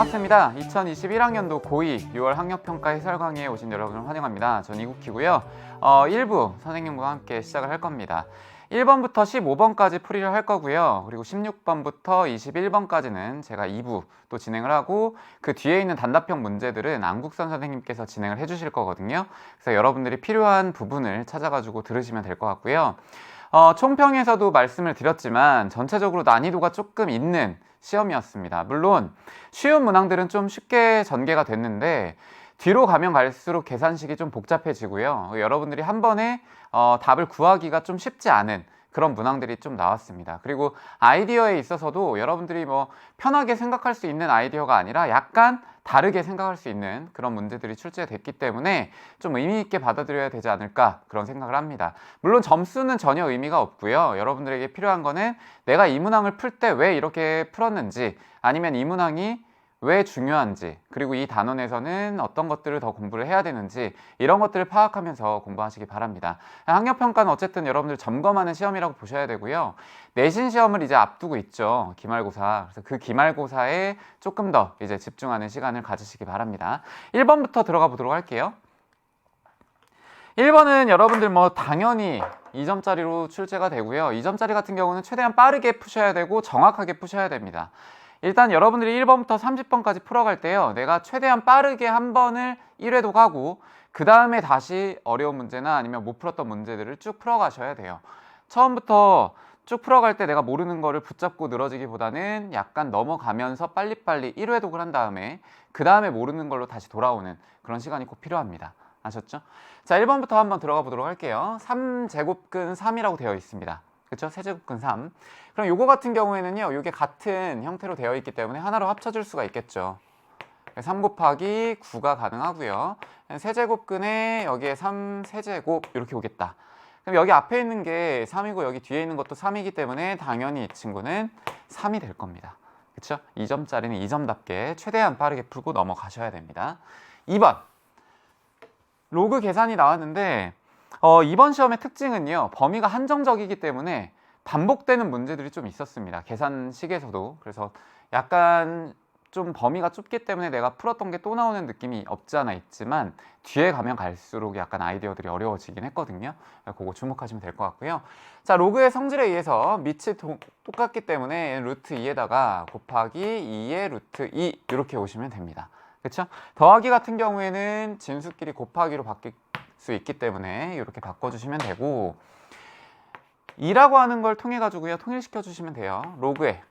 반갑습니다. 2021학년도 고2 6월 학력평가 해설 강의에 오신 여러분을 환영합니다. 전 이국희고요. 1부 선생님과 함께 시작을 할 겁니다. 1번부터 15번까지 풀이를 할 거고요. 그리고 16번부터 21번까지는 제가 2부 또 진행을 하고 그 뒤에 있는 단답형 문제들은 안국선 선생님께서 진행을 해주실 거거든요. 그래서 여러분들이 필요한 부분을 찾아가지고 들으시면 될 것 같고요. 총평에서도 말씀을 드렸지만 전체적으로 난이도가 조금 있는 시험이었습니다. 물론 쉬운 문항들은 좀 쉽게 전개가 됐는데 뒤로 가면 갈수록 계산식이 좀 복잡해지고요. 여러분들이 한 번에 답을 구하기가 좀 쉽지 않은 그런 문항들이 좀 나왔습니다. 그리고 아이디어에 있어서도 여러분들이 뭐 편하게 생각할 수 있는 아이디어가 아니라 약간 다르게 생각할 수 있는 그런 문제들이 출제됐기 때문에 좀 의미 있게 받아들여야 되지 않을까 그런 생각을 합니다. 물론 점수는 전혀 의미가 없고요. 여러분들에게 필요한 거는 내가 이 문항을 풀 때 왜 이렇게 풀었는지, 아니면 이 문항이 왜 중요한지, 그리고 이 단원에서는 어떤 것들을 더 공부를 해야 되는지, 이런 것들을 파악하면서 공부하시기 바랍니다. 학력평가는 어쨌든 여러분들 점검하는 시험이라고 보셔야 되고요. 내신 시험을 이제 앞두고 있죠. 기말고사. 그래서 그 기말고사에 조금 더 이제 집중하는 시간을 가지시기 바랍니다. 1번부터 들어가 보도록 할게요. 1번은 여러분들 뭐 당연히 2점짜리로 출제가 되고요. 2점짜리 같은 경우는 최대한 빠르게 푸셔야 되고 정확하게 푸셔야 됩니다. 일단 여러분들이 1번부터 30번까지 풀어갈 때요, 내가 최대한 빠르게 한 번을 1회독 하고 그 다음에 다시 어려운 문제나 아니면 못 풀었던 문제들을 쭉 풀어가셔야 돼요. 처음부터 쭉 풀어갈 때 내가 모르는 거를 붙잡고 늘어지기보다는 약간 넘어가면서 빨리빨리 1회독을 한 다음에 그 다음에 모르는 걸로 다시 돌아오는 그런 시간이 꼭 필요합니다. 아셨죠? 자, 1번부터 한번 들어가 보도록 할게요. 3제곱근 3이라고 되어 있습니다. 그렇죠? 세제곱근 3. 그럼 요거 같은 경우에는요, 요게 같은 형태로 되어 있기 때문에 하나로 합쳐줄 수가 있겠죠. 3 곱하기 9가 가능하고요. 세제곱근에 여기에 3세제곱 이렇게 오겠다. 그럼 여기 앞에 있는 게 3이고 여기 뒤에 있는 것도 3이기 때문에 당연히 이 친구는 3이 될 겁니다. 그렇죠? 2점짜리는 2점답게 최대한 빠르게 풀고 넘어가셔야 됩니다. 2번. 로그 계산이 나왔는데 이번 시험의 특징은요, 범위가 한정적이기 때문에 반복되는 문제들이 좀 있었습니다. 계산식에서도. 그래서 약간 좀 범위가 좁기 때문에 내가 풀었던 게 또 나오는 느낌이 없지 않아 있지만 뒤에 가면 갈수록 약간 아이디어들이 어려워지긴 했거든요. 그거 주목하시면 될 것 같고요. 자, 로그의 성질에 의해서 밑이 똑같기 때문에 루트 2에다가 곱하기 2의 루트 2 이렇게 오시면 됩니다. 그렇죠? 더하기 같은 경우에는 진수끼리 곱하기로 바뀔 수 있기 때문에 이렇게 바꿔주시면 되고, 2라고 하는 걸 통해 가지고요, 통일시켜 주시면 돼요. 로그에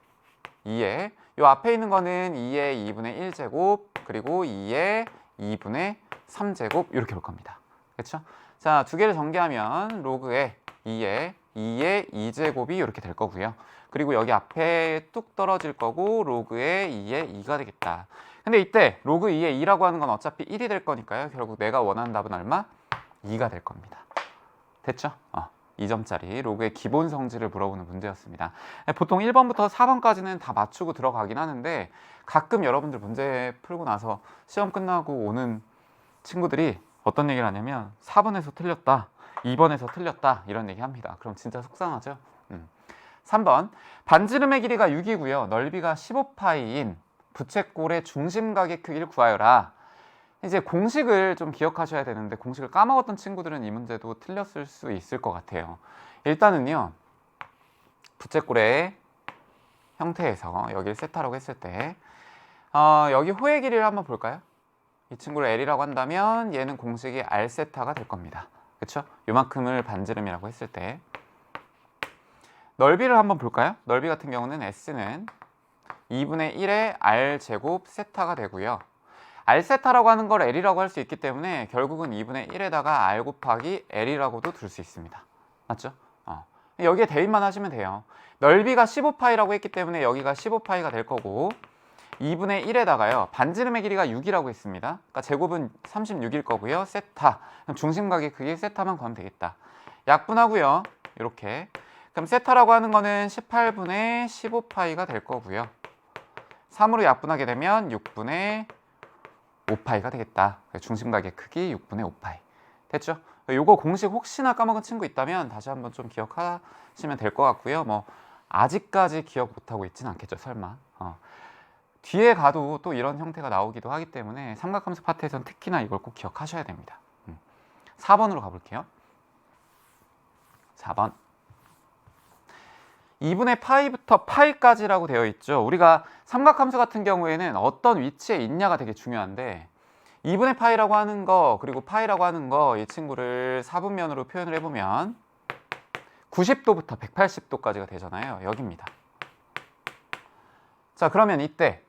2에 요 앞에 있는 거는 2의 2분의 1제곱 그리고 2의 2분의 3제곱 이렇게 올 겁니다. 그렇죠? 자, 두 개를 전개하면 로그에 2의 2제곱이 이렇게 될 거고요. 그리고 여기 앞에 뚝 떨어질 거고 로그에 2의 2가 되겠다. 근데 이때 로그 2의 2라고 하는 건 어차피 1이 될 거니까요. 결국 내가 원하는 답은 얼마? 2가 될 겁니다. 됐죠? 2점짜리 로그의 기본 성질을 물어보는 문제였습니다. 보통 1번부터 4번까지는 다 맞추고 들어가긴 하는데 가끔 여러분들 문제 풀고 나서 시험 끝나고 오는 친구들이 어떤 얘기를 하냐면 4번에서 틀렸다, 2번에서 틀렸다 이런 얘기 합니다. 그럼 진짜 속상하죠? 3번. 반지름의 길이가 6이고요. 넓이가 15파이인 부채꼴의 중심각의 크기를 구하여라. 이제 공식을 좀 기억하셔야 되는데 공식을 까먹었던 친구들은 이 문제도 틀렸을 수 있을 것 같아요. 일단은요, 부채꼴의 형태에서 여기를 세타라고 했을 때 여기 호의 길이를 한번 볼까요? 이 친구를 L이라고 한다면 얘는 공식이 R세타가 될 겁니다. 그렇죠? 요만큼을 반지름이라고 했을 때 넓이를 한번 볼까요? 넓이 같은 경우는 S는 2분의 1의 R제곱 세타가 되고요. R세타라고 하는 걸 L이라고 할 수 있기 때문에 결국은 2분의 1에다가 R 곱하기 L이라고도 둘 수 있습니다. 맞죠? 여기에 대입만 하시면 돼요. 넓이가 15파이라고 했기 때문에 여기가 15파이가 될 거고 2분의 1에다가요, 반지름의 길이가 6이라고 했습니다. 그러니까 제곱은 36일 거고요. 세타, 중심각의 크기 세타만 구하면 되겠다. 약분하고요. 이렇게. 그럼 세타라고 하는 거는 18분의 15파이가 될 거고요. 3으로 약분하게 되면 6분의 5파이가 되겠다. 중심각의 크기 6분의 5파이. 됐죠? 요거 공식 혹시나 까먹은 친구 있다면 다시 한번 좀 기억하시면 될 것 같고요. 뭐 아직까지 기억 못하고 있진 않겠죠, 설마. 뒤에 가도 또 이런 형태가 나오기도 하기 때문에 삼각함수 파트에서는 특히나 이걸 꼭 기억하셔야 됩니다. 4번으로 가볼게요. 4번. 2분의 파이부터 파이까지라고 되어 있죠. 우리가 삼각함수 같은 경우에는 어떤 위치에 있냐가 되게 중요한데 2분의 파이라고 하는 거 그리고 파이라고 하는 거 이 친구를 사분면으로 표현을 해보면 90도부터 180도까지가 되잖아요. 여기입니다. 자, 그러면 이때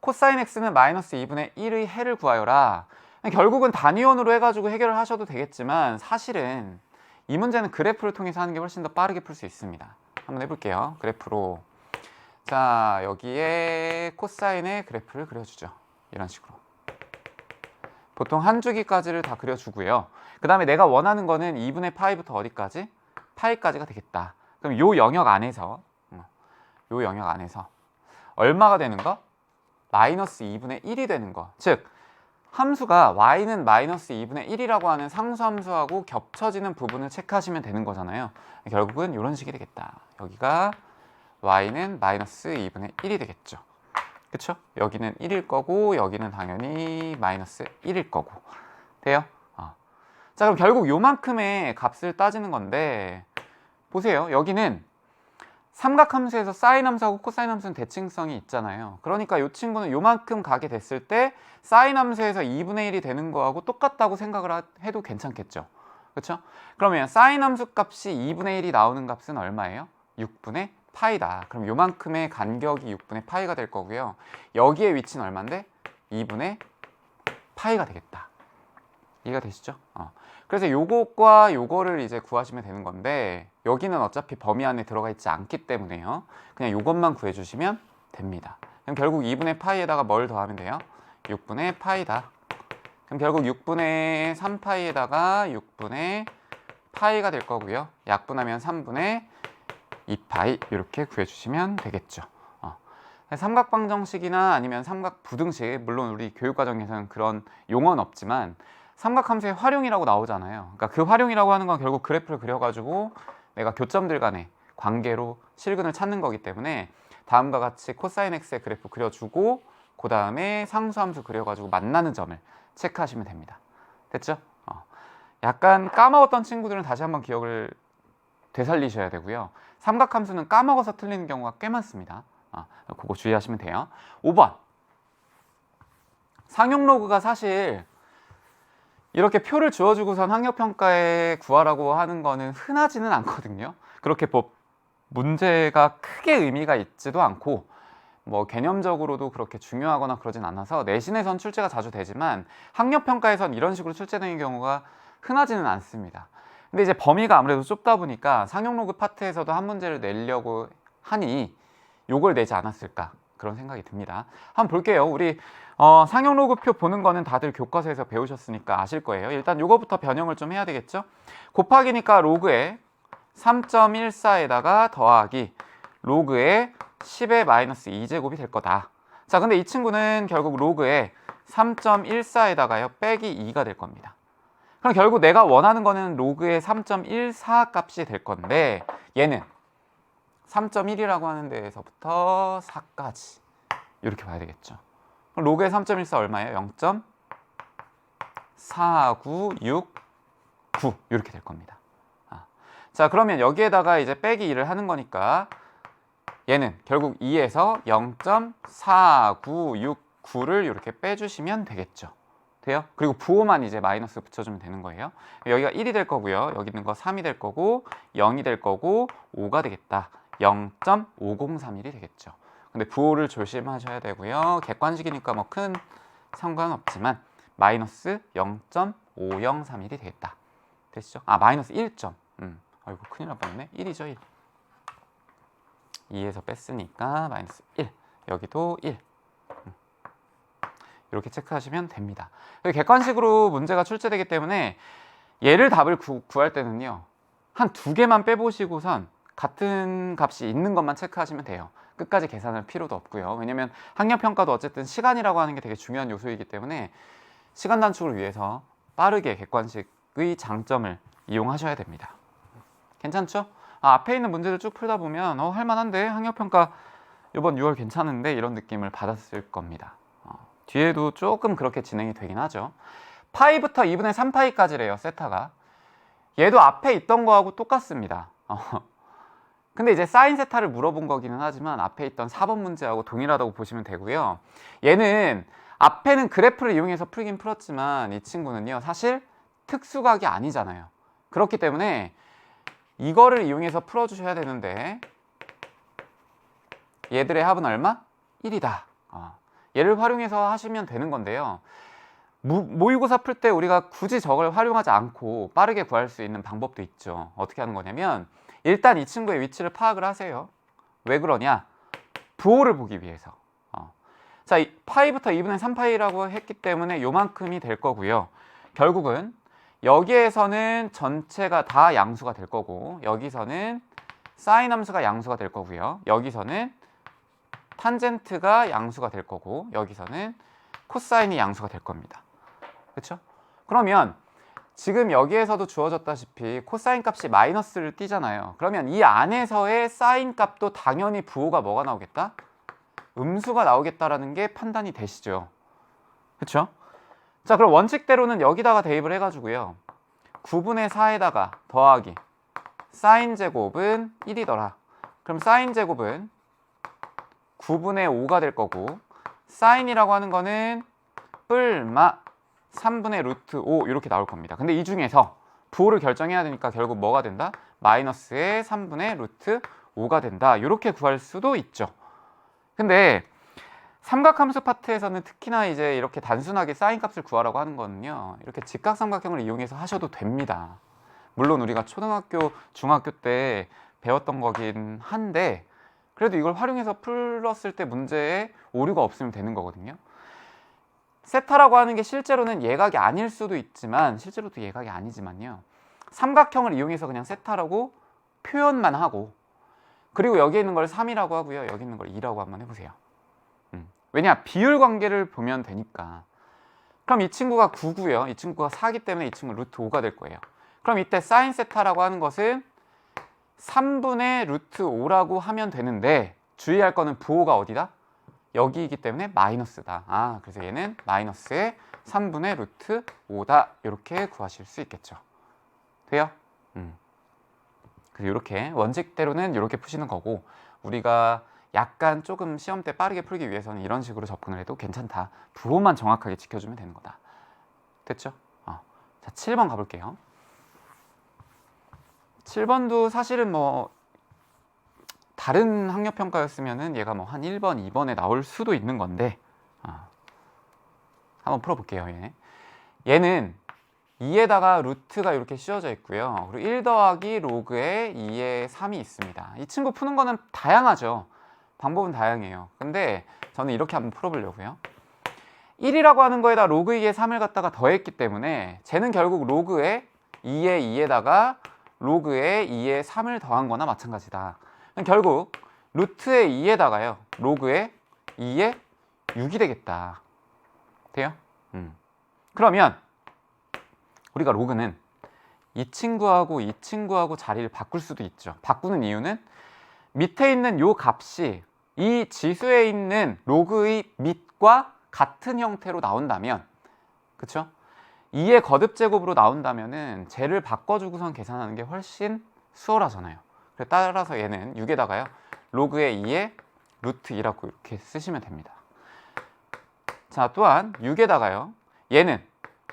코사인 x는 마이너스 2분의 1의 해를 구하여라. 결국은 단위원으로 해가지고 해결을 하셔도 되겠지만 사실은 이 문제는 그래프를 통해서 하는 게 훨씬 더 빠르게 풀 수 있습니다. 한번 해볼게요. 그래프로. 자, 여기에 코사인의 그래프를 그려주죠. 이런 식으로. 보통 한 주기까지를 다 그려주고요. 그 다음에 내가 원하는 거는 2분의 파이부터 어디까지? 파이까지가 되겠다. 그럼 요 영역 안에서 얼마가 되는 거? 마이너스 2분의 1이 되는 거. 즉 함수가 y는 마이너스 2분의 1이라고 하는 상수함수하고 겹쳐지는 부분을 체크하시면 되는 거잖아요. 결국은 이런 식이 되겠다. 여기가 y는 마이너스 2분의 1이 되겠죠. 그쵸? 여기는 1일 거고 여기는 당연히 마이너스 1일 거고. 돼요? 자, 그럼 결국 요만큼의 값을 따지는 건데 보세요. 여기는 삼각함수에서 사인 함수하고 코사인 함수는 대칭성이 있잖아요. 그러니까 이 친구는 요만큼 가게 됐을 때 사인 함수에서 2분의 1이 되는 거하고 똑같다고 생각을 해도 괜찮겠죠. 그렇죠? 그러면 사인 함수 값이 2분의 1이 나오는 값은 얼마예요? 6분의 파이다. 그럼 요만큼의 간격이 6분의 파이가 될 거고요. 여기에 위치는 얼마인데? 2분의 파이가 되겠다. 이해가 되시죠? 그래서 요것과 요거를 이제 구하시면 되는 건데 여기는 어차피 범위 안에 들어가 있지 않기 때문에요. 그냥 요것만 구해주시면 됩니다. 그럼 결국 2분의 파이에다가 뭘 더하면 돼요? 6분의 파이다. 그럼 결국 6분의 3파이에다가 6분의 파이가 될 거고요. 약분하면 3분의 2파이 이렇게 구해주시면 되겠죠. 삼각방정식이나 아니면 삼각부등식, 물론 우리 교육과정에서는 그런 용어는 없지만 삼각함수의 활용이라고 나오잖아요. 그러니까 그 활용이라고 하는 건 결국 그래프를 그려가지고 내가 교점들 간의 관계로 실근을 찾는 거기 때문에 다음과 같이 코사인 x의 그래프 그려주고 그 다음에 상수함수 그려가지고 만나는 점을 체크하시면 됩니다. 됐죠? 약간 까먹었던 친구들은 다시 한번 기억을 되살리셔야 되고요. 삼각함수는 까먹어서 틀리는 경우가 꽤 많습니다. 그거 주의하시면 돼요. 5번. 상용로그가 사실 이렇게 표를 주어주고선 학력평가에 구하라고 하는 거는 흔하지는 않거든요. 그렇게 뭐 문제가 크게 의미가 있지도 않고 뭐 개념적으로도 그렇게 중요하거나 그러진 않아서 내신에선 출제가 자주 되지만 학력평가에선 이런 식으로 출제되는 경우가 흔하지는 않습니다. 근데 이제 범위가 아무래도 좁다 보니까 상용로그 파트에서도 한 문제를 내려고 하니 요걸 내지 않았을까 그런 생각이 듭니다. 한번 볼게요. 우리 상용로그표 보는 거는 다들 교과서에서 배우셨으니까 아실 거예요. 일단 요거부터 변형을 좀 해야 되겠죠. 곱하기니까 로그에 3.14에다가 더하기 로그에 10의 마이너스 2제곱이 될 거다. 자, 근데 이 친구는 결국 로그에 3.14에다가요 빼기 2가 될 겁니다. 그럼 결국 내가 원하는 거는 로그의 3.14 값이 될 건데 얘는 3.1이라고 하는 데에서부터 4까지 이렇게 봐야 되겠죠. 그럼 로그의 3.14 얼마예요? 0.4969 이렇게 될 겁니다. 자, 그러면 여기에다가 이제 빼기 2를 하는 거니까 얘는 결국 2에서 0.4969를 이렇게 빼주시면 되겠죠. 돼요? 그리고 부호만 이제 마이너스 붙여주면 되는 거예요. 여기가 1이 될 거고요. 여기 있는 거 3이 될 거고 0이 될 거고 5가 되겠다. 0.5031이 되겠죠. 근데 부호를 조심하셔야 되고요. 객관식이니까 뭐 큰 상관없지만 마이너스 0.503일이 되겠다. 되시죠? 마이너스 1점. 아이고 큰일 날 뻔했네. 1이죠 1. 2에서 뺐으니까 마이너스 1. 여기도 1. 이렇게 체크하시면 됩니다. 객관식으로 문제가 출제되기 때문에 얘를 답을 구할 때는요. 한 2개만 빼보시고선 같은 값이 있는 것만 체크하시면 돼요. 끝까지 계산할 필요도 없고요. 왜냐면 학력평가도 어쨌든 시간이라고 하는 게 되게 중요한 요소이기 때문에 시간 단축을 위해서 빠르게 객관식의 장점을 이용하셔야 됩니다. 괜찮죠? 앞에 있는 문제를 쭉 풀다 보면 할만한데 학력평가 이번 6월 괜찮은데 이런 느낌을 받았을 겁니다. 뒤에도 조금 그렇게 진행이 되긴 하죠. 파이부터 2분의 3파이까지래요, 세타가. 얘도 앞에 있던 거하고 똑같습니다. 근데 이제 사인 세타를 물어본 거기는 하지만 앞에 있던 4번 문제하고 동일하다고 보시면 되고요. 얘는 앞에는 그래프를 이용해서 풀긴 풀었지만 이 친구는요, 사실 특수각이 아니잖아요. 그렇기 때문에 이거를 이용해서 풀어주셔야 되는데 얘들의 합은 얼마? 1이다. 얘를 활용해서 하시면 되는 건데요. 모의고사 풀 때 우리가 굳이 저걸 활용하지 않고 빠르게 구할 수 있는 방법도 있죠. 어떻게 하는 거냐면 일단 이 친구의 위치를 파악을 하세요. 왜 그러냐? 부호를 보기 위해서. 자, 파이부터 2분의 3파이라고 했기 때문에 요만큼이 될 거고요. 결국은 여기에서는 전체가 다 양수가 될 거고 여기서는 사인 함수가 양수가 될 거고요. 여기서는 탄젠트가 양수가 될 거고 여기서는 코사인이 양수가 될 겁니다. 그렇죠? 그러면 지금 여기에서도 주어졌다시피 코사인 값이 마이너스를 띄잖아요. 그러면 이 안에서의 사인 값도 당연히 부호가 뭐가 나오겠다? 음수가 나오겠다라는 게 판단이 되시죠. 그렇죠? 자, 그럼 원칙대로는 여기다가 대입을 해가지고요. 9분의 4에다가 더하기 사인 제곱은 1이더라. 그럼 사인 제곱은 9분의 5가 될 거고 사인이라고 하는 거는 뿔마 3분의 루트 5 이렇게 나올 겁니다. 근데 이 중에서 부호를 결정해야 되니까 결국 뭐가 된다? 마이너스의 3분의 루트 5가 된다. 이렇게 구할 수도 있죠. 근데 삼각함수 파트에서는 특히나 이제 이렇게 단순하게 사인 값을 구하라고 하는 거는요. 이렇게 직각삼각형을 이용해서 하셔도 됩니다. 물론 우리가 초등학교, 중학교 때 배웠던 거긴 한데 그래도 이걸 활용해서 풀었을 때 문제에 오류가 없으면 되는 거거든요. 세타라고 하는 게 실제로는 예각이 아닐 수도 있지만 실제로도 예각이 아니지만요. 삼각형을 이용해서 그냥 세타라고 표현만 하고 그리고 여기에 있는 걸 3이라고 하고요. 여기 있는 걸 2라고 한번 해보세요. 왜냐? 비율 관계를 보면 되니까. 그럼 이 친구가 9고요. 이 친구가 4기 때문에 이 친구는 루트 5가 될 거예요. 그럼 이때 사인 세타라고 하는 것은 3분의 루트 5라고 하면 되는데 주의할 거는 부호가 어디다? 여기이기 때문에 마이너스다. 그래서 얘는 마이너스의 3분의 루트 5다. 이렇게 구하실 수 있겠죠. 돼요? 그래서 이렇게 원칙대로는 이렇게 푸시는 거고 우리가 약간 조금 시험 때 빠르게 풀기 위해서는 이런 식으로 접근을 해도 괜찮다. 부호만 정확하게 지켜주면 되는 거다. 됐죠? 자, 7번 가볼게요. 7번도 사실은 뭐 다른 학력평가였으면은 얘가 뭐 한 1번, 2번에 나올 수도 있는 건데 한번 풀어볼게요. 얘는 2에다가 루트가 이렇게 씌워져 있고요. 그리고 1 더하기 로그에 2에 3이 있습니다. 이 친구 푸는 거는 다양하죠. 방법은 다양해요. 근데 저는 이렇게 한번 풀어보려고요. 1이라고 하는 거에다 로그 2에 3을 갖다가 더했기 때문에 쟤는 결국 로그에 2에 2에다가 로그에 2에 3을 더한 거나 마찬가지다. 결국 루트에 2에다가요. 로그에 2에 6이 되겠다. 돼요? 그러면 우리가 로그는 이 친구하고 자리를 바꿀 수도 있죠. 바꾸는 이유는 밑에 있는 요 값이 이 지수에 있는 로그의 밑과 같은 형태로 나온다면 그쵸? 2의 거듭제곱으로 나온다면은 쟤를 바꿔주고선 계산하는 게 훨씬 수월하잖아요. 따라서 얘는 6에다가요. 로그의 2의 루트 2라고 이렇게 쓰시면 됩니다. 자, 또한 6에다가요. 얘는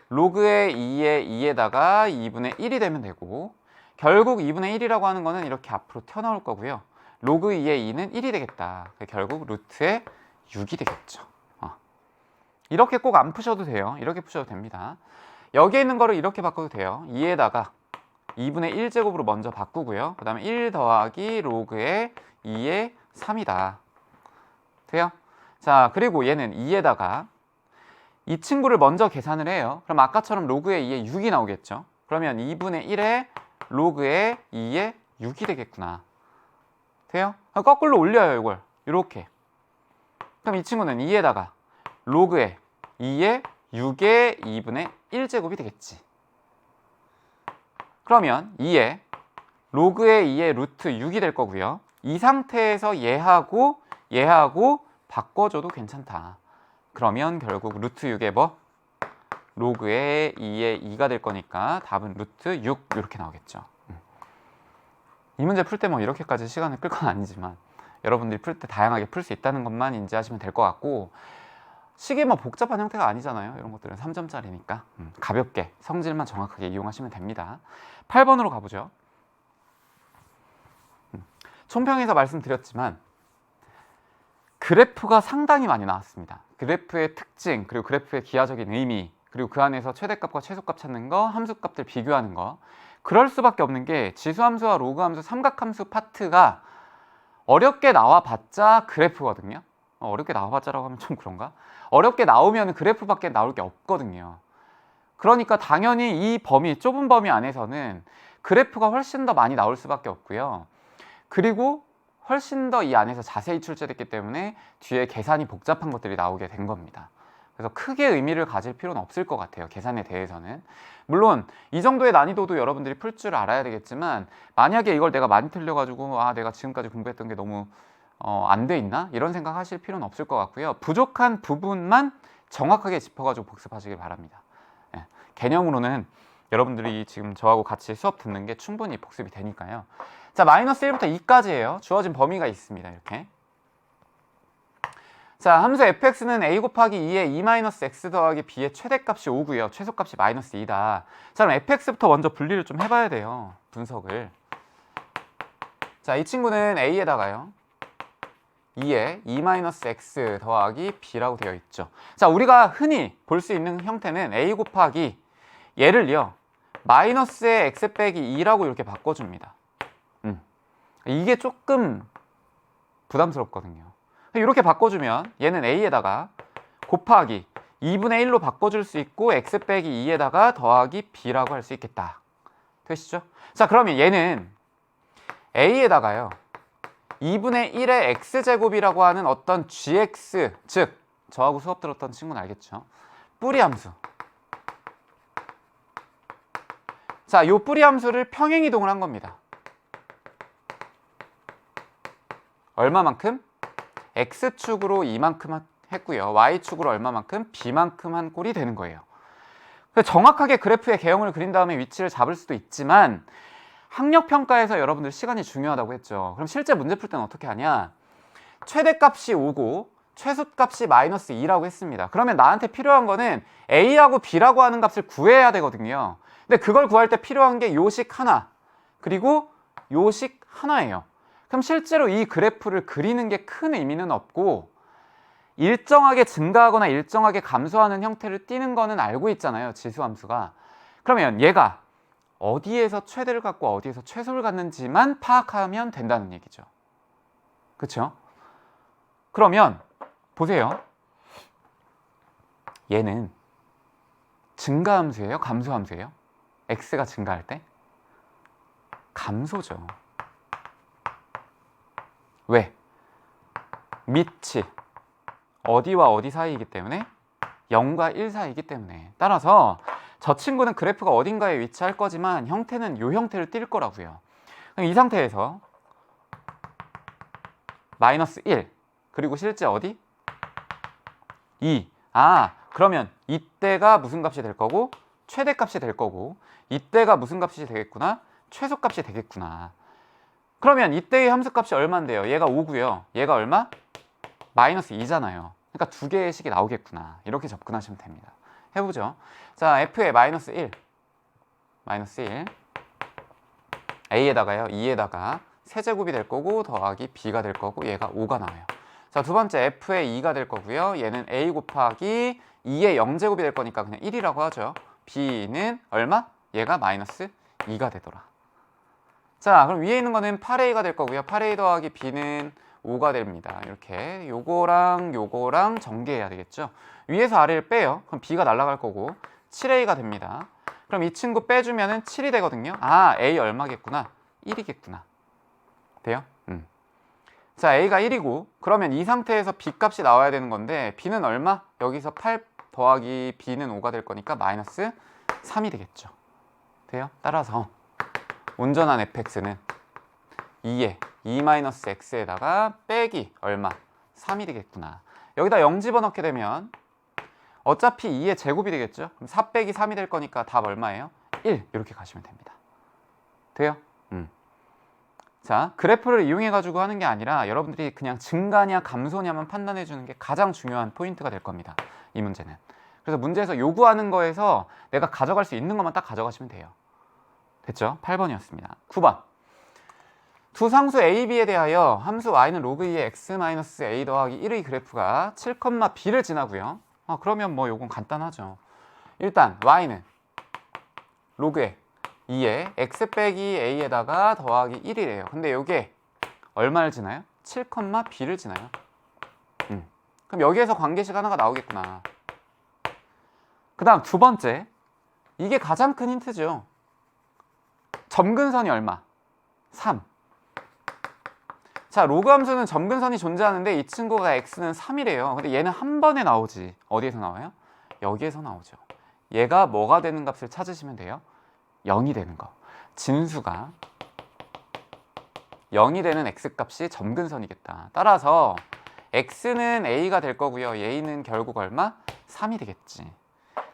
로그의 2의 2에다가 2분의 1이 되면 되고 결국 2분의 1이라고 하는 거는 이렇게 앞으로 튀어나올 거고요. 로그 2의 2는 1이 되겠다. 결국 루트의 6이 되겠죠. 이렇게 꼭 안 푸셔도 돼요. 이렇게 푸셔도 됩니다. 여기에 있는 거를 이렇게 바꿔도 돼요. 2에다가 2분의 1제곱으로 먼저 바꾸고요. 그 다음에 1 더하기 로그의 2의 3이다. 돼요? 자, 그리고 얘는 2에다가 이 친구를 먼저 계산을 해요. 그럼 아까처럼 로그의 2에 6이 나오겠죠. 그러면 2분의 1에 로그의 2에 6이 되겠구나. 돼요? 거꾸로 올려요, 이걸. 이렇게. 그럼 이 친구는 2에다가 로그의 2에 6의 2분의 1제곱이 되겠지. 그러면 2에 로그의 2의 루트 6이 될 거고요. 이 상태에서 얘하고 얘하고 바꿔줘도 괜찮다. 그러면 결국 루트 6의 뭐? 로그의 2의 2가 될 거니까 답은 루트 6 이렇게 나오겠죠. 이 문제 풀 때 뭐 이렇게까지 시간을 끌 건 아니지만 여러분들이 풀 때 다양하게 풀 수 있다는 것만 인지하시면 될 것 같고, 식이 뭐 복잡한 형태가 아니잖아요. 이런 것들은 3점짜리니까 가볍게 성질만 정확하게 이용하시면 됩니다. 8번으로 가보죠. 총평에서 말씀드렸지만 그래프가 상당히 많이 나왔습니다. 그래프의 특징, 그리고 그래프의 기하적인 의미, 그리고 그 안에서 최대값과 최소값 찾는 거, 함수값들 비교하는 거. 그럴 수밖에 없는 게 지수함수와 로그함수, 삼각함수 파트가 어렵게 나와봤자 그래프거든요. 어렵게 나와봤자라고 하면 좀 그런가? 어렵게 나오면 그래프밖에 나올 게 없거든요. 그러니까 당연히 이 범위, 좁은 범위 안에서는 그래프가 훨씬 더 많이 나올 수밖에 없고요. 그리고 훨씬 더 이 안에서 자세히 출제됐기 때문에 뒤에 계산이 복잡한 것들이 나오게 된 겁니다. 그래서 크게 의미를 가질 필요는 없을 것 같아요. 계산에 대해서는. 물론 이 정도의 난이도도 여러분들이 풀 줄 알아야 되겠지만, 만약에 이걸 내가 많이 틀려가지고 내가 지금까지 공부했던 게 너무 안 돼 있나? 이런 생각 하실 필요는 없을 것 같고요. 부족한 부분만 정확하게 짚어가지고 복습하시길 바랍니다. 예, 개념으로는 여러분들이 지금 저하고 같이 수업 듣는 게 충분히 복습이 되니까요. 자, 마이너스 1부터 2까지예요. 주어진 범위가 있습니다. 이렇게. 자, 함수 fx는 a 곱하기 2의 2-x 더하기 b의 최대값이 5고요. 최소값이 마이너스 2다. 자, 그럼 fx부터 먼저 분리를 좀 해봐야 돼요. 분석을. 자, 이 친구는 a에다가요 2에 2-x 더하기 b라고 되어 있죠. 자, 우리가 흔히 볼 수 있는 형태는 a 곱하기 얘를요 마이너스의 x 빼기 2라고 이렇게 바꿔줍니다. 이게 조금 부담스럽거든요. 이렇게 바꿔주면 얘는 a에다가 곱하기 2분의 1로 바꿔줄 수 있고 x 빼기 2에다가 더하기 b라고 할 수 있겠다. 되시죠? 자, 그러면 얘는 a에다가요 2분의 1의 x제곱이라고 하는 어떤 gx, 즉 저하고 수업 들었던 친구는 알겠죠? 뿌리 함수. 자, 요 뿌리 함수를 평행이동을 한 겁니다. 얼마만큼? x축으로 이만큼 했고요. y축으로 얼마만큼? b만큼 한 꼴이 되는 거예요. 정확하게 그래프의 개형을 그린 다음에 위치를 잡을 수도 있지만 학력평가에서 여러분들 시간이 중요하다고 했죠. 그럼 실제 문제 풀 때는 어떻게 하냐? 최대값이 5고 최소값이 마이너스 2라고 했습니다. 그러면 나한테 필요한 거는 a하고 b라고 하는 값을 구해야 되거든요. 근데 그걸 구할 때 필요한 게 요식 하나, 그리고 요식 하나예요. 그럼 실제로 이 그래프를 그리는 게 큰 의미는 없고 일정하게 증가하거나 일정하게 감소하는 형태를 띠는 거는 알고 있잖아요. 지수함수가. 그러면 얘가 어디에서 최대를 갖고 어디에서 최소를 갖는지만 파악하면 된다는 얘기죠. 그렇죠? 그러면 보세요. 얘는 증가함수예요? 감소함수예요? x가 증가할 때? 감소죠. 왜? 밑이 어디와 어디 사이이기 때문에 0과 1 사이이기 때문에. 따라서 저 친구는 그래프가 어딘가에 위치할 거지만 형태는 이 형태를 띌 거라고요. 그럼 이 상태에서 마이너스 1 그리고 실제 어디? 2. 그러면 이때가 무슨 값이 될 거고 최대값이 될 거고 이때가 무슨 값이 되겠구나? 최소값이 되겠구나. 그러면 이때의 함수값이 얼마인데요? 얘가 5고요. 얘가 얼마? 마이너스 2잖아요. 그러니까 두 개의 식이 나오겠구나. 이렇게 접근하시면 됩니다. 해보죠. 자, f의 마이너스 1. 마이너스 1. a에다가요. 2에다가 세제곱이 될 거고 더하기 b가 될 거고 얘가 5가 나와요. 자, 두 번째 f의 2가 될 거고요. 얘는 a 곱하기 2의 0제곱이 될 거니까 그냥 1이라고 하죠. b는 얼마? 얘가 마이너스 2가 되더라. 자, 그럼 위에 있는 거는 8a가 될 거고요. 8a 더하기 b는 5가 됩니다. 이렇게 요거랑 요거랑 전개해야 되겠죠. 위에서 아래를 빼요. 그럼 b가 날아갈 거고 7a가 됩니다. 그럼 이 친구 빼주면은 7이 되거든요. a 얼마겠구나? 1이겠구나. 돼요? 자, a가 1이고 그러면 이 상태에서 b 값이 나와야 되는 건데 b는 얼마? 여기서 8 더하기 b는 5가 될 거니까 마이너스 3이 되겠죠. 돼요? 따라서 온전한 fx는 2에 2-x에다가 빼기 얼마? 3이 되겠구나. 여기다 0 집어넣게 되면 어차피 2의 제곱이 되겠죠. 그럼 4 빼기 3이 될 거니까 답 얼마예요? 1 이렇게 가시면 됩니다. 돼요? 자, 그래프를 이용해 가지고 하는 게 아니라 여러분들이 그냥 증가냐 감소냐만 판단해 주는 게 가장 중요한 포인트가 될 겁니다. 이 문제는. 그래서 문제에서 요구하는 거에서 내가 가져갈 수 있는 것만 딱 가져가시면 돼요. 됐죠? 8번이었습니다. 9번. 두 상수 a, b에 대하여 함수 y는 로그 2의 x-a 더하기 1의 그래프가 7, b를 지나고요. 그러면 뭐 요건 간단하죠. 일단 y는 로그에 2에 x 빼기 a에다가 더하기 1이래요. 근데 요게 얼마를 지나요? 7, b를 지나요. 그럼 여기에서 관계식 하나가 나오겠구나. 그 다음 두 번째, 이게 가장 큰 힌트죠. 점근선이 얼마? 3. 자, 로그 함수는 점근선이 존재하는데 이 친구가 x는 3이래요. 근데 얘는 한 번에 나오지. 어디에서 나와요? 여기에서 나오죠. 얘가 뭐가 되는 값을 찾으시면 돼요. 0이 되는 거. 진수가 0이 되는 x값이 점근선이겠다. 따라서 x는 a가 될 거고요. a는 결국 얼마? 3이 되겠지.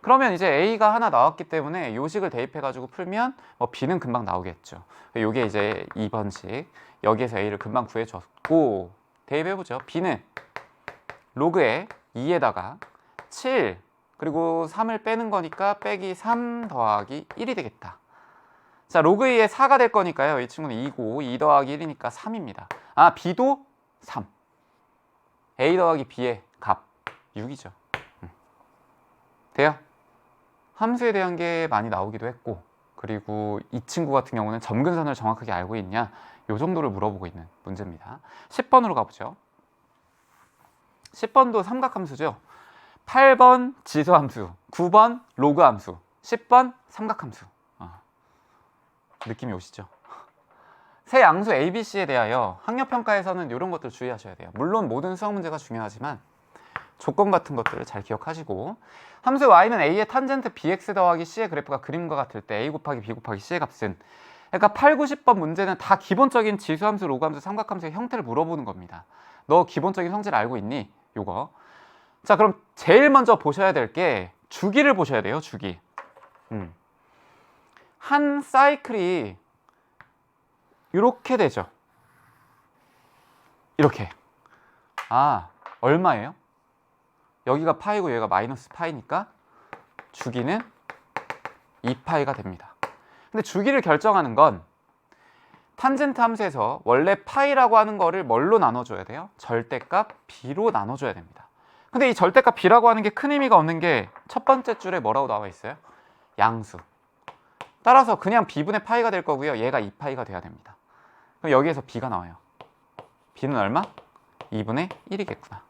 그러면 이제 a가 하나 나왔기 때문에 요식을 대입해가지고 풀면 b는 금방 나오겠죠. 요게 이제 2번식. 여기에서 a를 금방 구해줬고, 대입해보죠. b는 로그에 2에다가 7 그리고 3을 빼는 거니까 빼기 3 더하기 1이 되겠다. 자, 로그 2에 4가 될 거니까요. 이 친구는 2고 2 더하기 1이니까 3입니다. b도 3. a 더하기 b의 값 6이죠. 돼요? 함수에 대한 게 많이 나오기도 했고, 그리고 이 친구 같은 경우는 점근선을 정확하게 알고 있냐, 요 정도를 물어보고 있는 문제입니다. 10번으로 가보죠. 10번도 삼각함수죠. 8번 지수함수, 9번 로그함수, 10번 삼각함수. 느낌이 오시죠? 세 양수 A, B, C에 대하여 학력평가에서는 이런 것들 주의하셔야 돼요. 물론 모든 수학 문제가 중요하지만 조건 같은 것들을 잘 기억하시고, 함수 y는 a의 탄젠트 bx 더하기 c의 그래프가 그림과 같을 때 a 곱하기 b 곱하기 c의 값은, 그러니까 8, 9, 10번 문제는 다 기본적인 지수함수, 로그함수, 삼각함수의 형태를 물어보는 겁니다. 너 기본적인 성질을 알고 있니? 요거. 자, 그럼 제일 먼저 보셔야 될 게 주기를 보셔야 돼요. 주기. 한 사이클이 이렇게 되죠. 이렇게. 얼마예요? 여기가 파이고 얘가 마이너스 파이니까 주기는 2파이가 됩니다. 근데 주기를 결정하는 건 탄젠트 함수에서 원래 파이라고 하는 거를 뭘로 나눠줘야 돼요? 절대값 b로 나눠줘야 됩니다. 근데 이 절대값 b라고 하는 게 큰 의미가 없는 게 첫 번째 줄에 뭐라고 나와 있어요? 양수. 따라서 그냥 b분의 파이가 될 거고요. 얘가 2파이가 돼야 됩니다. 그럼 여기에서 b가 나와요. b는 얼마? 2분의 1이겠구나.